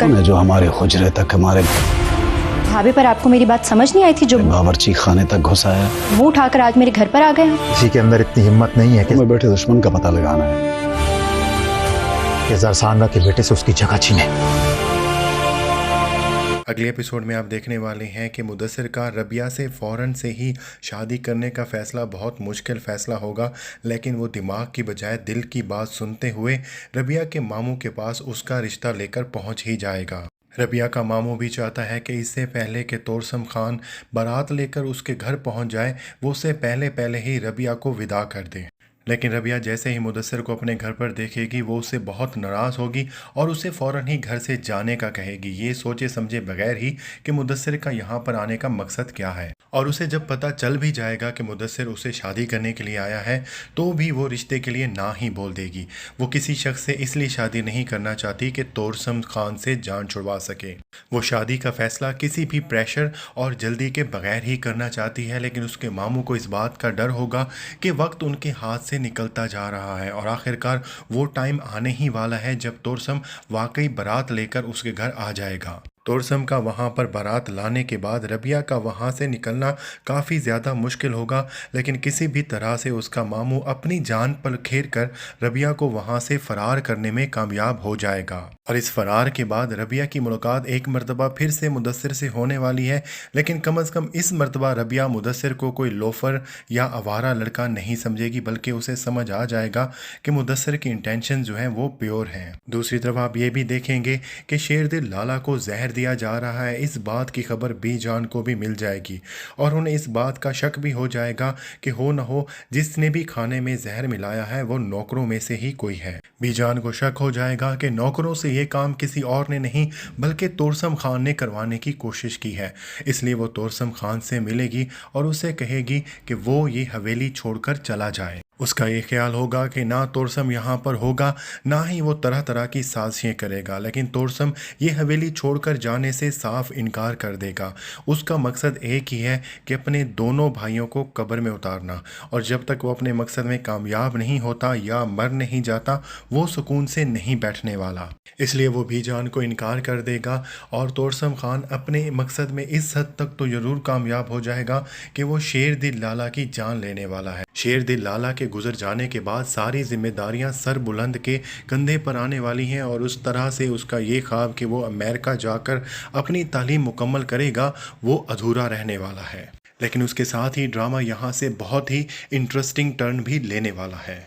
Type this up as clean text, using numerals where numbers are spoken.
कर। जो हमारे हुजरे तक हमारे भाभी पर आपको मेरी बात समझ नहीं आई थी जो बावर्ची खाने तक घुस आया। मुंह उठाकर आज मेरे घर पर आ गए हैं। किसी के अंदर इतनी हिम्मत नहीं है कि मैं बैठे दुश्मन का पता लगाना है। जरसाना के बेटे से उसकी जगह छीने। अगले एपिसोड में आप देखने वाले हैं कि मुदस्सिर का रबिया से फ़ौरन से ही शादी करने का फ़ैसला बहुत मुश्किल फ़ैसला होगा, लेकिन वो दिमाग की बजाय दिल की बात सुनते हुए रबिया के मामू के पास उसका रिश्ता लेकर पहुंच ही जाएगा। रबिया का मामू भी चाहता है कि इससे पहले कि तोरसम खान बारात लेकर उसके घर पहुंच जाए, वो उससे पहले ही रबिया को विदा कर दे। लेकिन रबिया जैसे ही मुदस्सिर को अपने घर पर देखेगी वो उससे बहुत नाराज़ होगी और उसे फ़ौरन ही घर से जाने का कहेगी, ये सोचे समझे बगैर ही कि मुदस्सिर का यहाँ पर आने का मकसद क्या है। और उसे जब पता चल भी जाएगा कि मुदस्सिर उसे शादी करने के लिए आया है तो भी वो रिश्ते के लिए ना ही बोल देगी। वो किसी शख्स से इसलिए शादी नहीं करना चाहती कि तोरसम खान से जान छुड़वा सके। वो शादी का फ़ैसला किसी भी प्रेशर और जल्दी के बगैर ही करना चाहती है, लेकिन उसके मामू को इस बात का डर होगा कि वक्त उनके हाथ से निकलता जा रहा है और आखिरकार वो टाइम आने ही वाला है जब तोरसम वाकई बारात लेकर उसके घर आ जाएगा। तोरसम का वहाँ पर बारात लाने के बाद रबिया का वहाँ से निकलना काफ़ी ज़्यादा मुश्किल होगा, लेकिन किसी भी तरह से उसका मामू अपनी जान पर खेर कर रबिया को वहाँ से फ़रार करने में कामयाब हो जाएगा। और इस फ़रार के बाद रबिया की मुलाकात एक मरतबा फिर से मुदस्सिर से होने वाली है, लेकिन कम अज़ कम इस मरतबा रबिया मुदस्सिर को कोई लोफर या आवारा लड़का नहीं समझेगी, बल्कि उसे समझ आ जाएगा कि मुदस्सिर की इंटेंशन जो हैं वो प्योर हैं। दूसरी तरफ आप ये भी देखेंगे कि शेरदिल लाला को जहर दिया जा रहा है, इस बात की खबर बीजान को भी मिल जाएगी और उन्हें इस बात का शक भी हो जाएगा कि हो न हो जिसने भी खाने में जहर मिलाया है वो नौकरों में से ही कोई है। बीजान को शक हो जाएगा कि नौकरों से ये काम किसी और ने नहीं बल्कि तोरसम खान ने करवाने की कोशिश की है, इसलिए वो तोरसम खान से मिलेगी और उसे कहेगी कि वो ये हवेली छोड़कर चला जाए। उसका ये ख्याल होगा कि ना तोरसम यहाँ पर होगा ना ही वो तरह तरह की साजिशें करेगा, लेकिन तोरसम ये हवेली छोड़कर जाने से साफ इनकार कर देगा। उसका मकसद एक ही है कि अपने दोनों भाइयों को कब्र में उतारना, और जब तक वो अपने मकसद में कामयाब नहीं होता या मर नहीं जाता वो सुकून से नहीं बैठने वाला। इसलिए वो बीजान को इनकार कर देगा और तोरसम खान अपने मकसद में इस हद तक तो ज़रूर कामयाब हो जाएगा कि वो शेरदिल लाला की जान लेने वाला है। शेरदिल लाला के गुजर जाने के बाद सारी जिम्मेदारियां सर बुलंद के कंधे पर आने वाली हैं और उस तरह से उसका ये ख्वाब कि वो अमेरिका जाकर अपनी तालीम मुकम्मल करेगा वो अधूरा रहने वाला है। लेकिन उसके साथ ही ड्रामा यहाँ से बहुत ही इंटरेस्टिंग टर्न भी लेने वाला है।